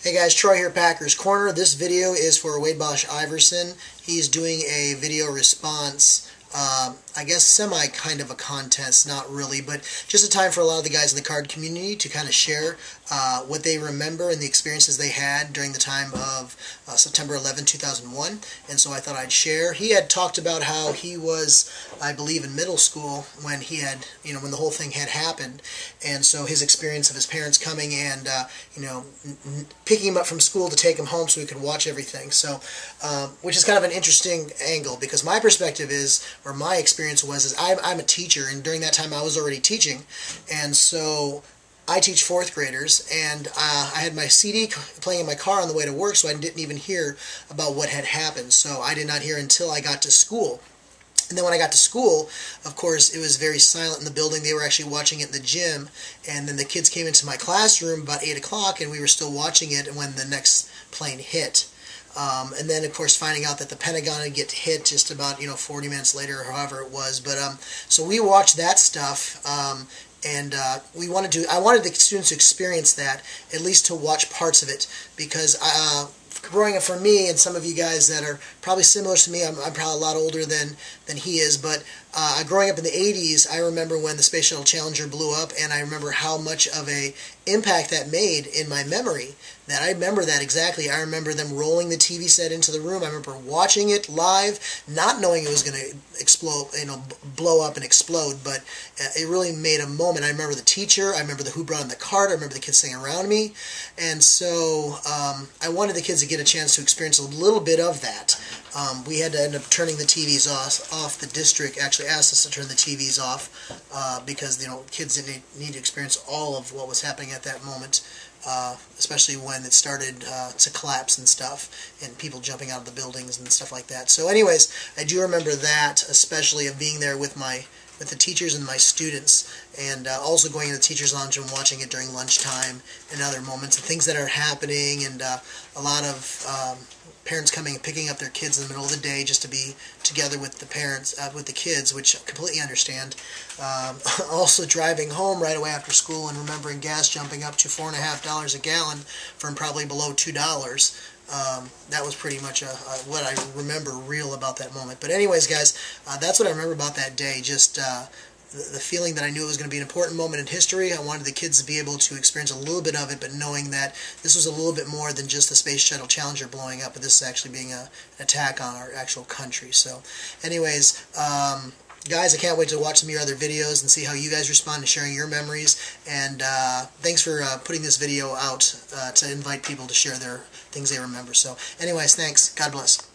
Hey guys, Troy here, Packerscorner. This video is for WadeBoshIverson. He's doing a video response, I guess semi kind of a contest, not really, but just a time for a lot of the guys in the card community to kind of share what they remember and the experiences they had during the time of September 11, 2001. And so I thought I'd share. He had talked about how he was, I believe, in middle school when he had, when the whole thing had happened. And so his experience of his parents coming and, picking him up from school to take him home so he could watch everything. So, which is kind of an interesting angle, because my perspective is, or my experience was, is I'm a teacher, and during that time I was already teaching, and so I teach 4th graders, and I had my CD playing in my car on the way to work, so I didn't even hear about what had happened. So I did not hear until I got to school. And then when I got to school, of course, it was very silent in the building. They were actually watching it in the gym, and then the kids came into my classroom about 8 o'clock, and we were still watching it when the next plane hit. And then, of course, finding out that the Pentagon had get hit just about, 40 minutes later, or however it was. But so we watched that stuff, and I wanted the students to experience that, at least to watch parts of it, because growing up for me, and some of you guys that are probably similar to me, I'm probably a lot older than he is, but growing up in the 80s, I remember when the Space Shuttle Challenger blew up, and I remember how much of a impact that made in my memory. That I remember that exactly. I remember them rolling the TV set into the room. I remember watching it live, not knowing it was going to explode, blow up and explode, but it really made a moment. I remember the teacher. I remember who brought in the cart. I remember the kids sitting around me, and so I wanted the kids to get a chance to experience a little bit of that. We had to end up turning the TVs off. The district actually asked us to turn the TVs off because kids didn't need to experience all of what was happening at that moment, especially when it started to collapse and stuff, and people jumping out of the buildings and stuff like that. So anyways, I do remember that, especially of being there with the teachers and my students, and also going in the teacher's lounge and watching it during lunchtime and other moments and things that are happening, and a lot of parents coming and picking up their kids in the middle of the day just to be together with the parents, with the kids, which I completely understand. Also driving home right away after school and remembering gas jumping up to $4.50 a gallon from probably below $2. That was pretty much what I remember real about that moment. But anyways, guys, that's what I remember about that day. Just the feeling that I knew it was going to be an important moment in history. I wanted the kids to be able to experience a little bit of it, but knowing that this was a little bit more than just the Space Shuttle Challenger blowing up, but this is actually being an attack on our actual country. So anyways, guys, I can't wait to watch some of your other videos and see how you guys respond to sharing your memories. And thanks for putting this video out to invite people to share their things they remember. So anyways, thanks. God bless.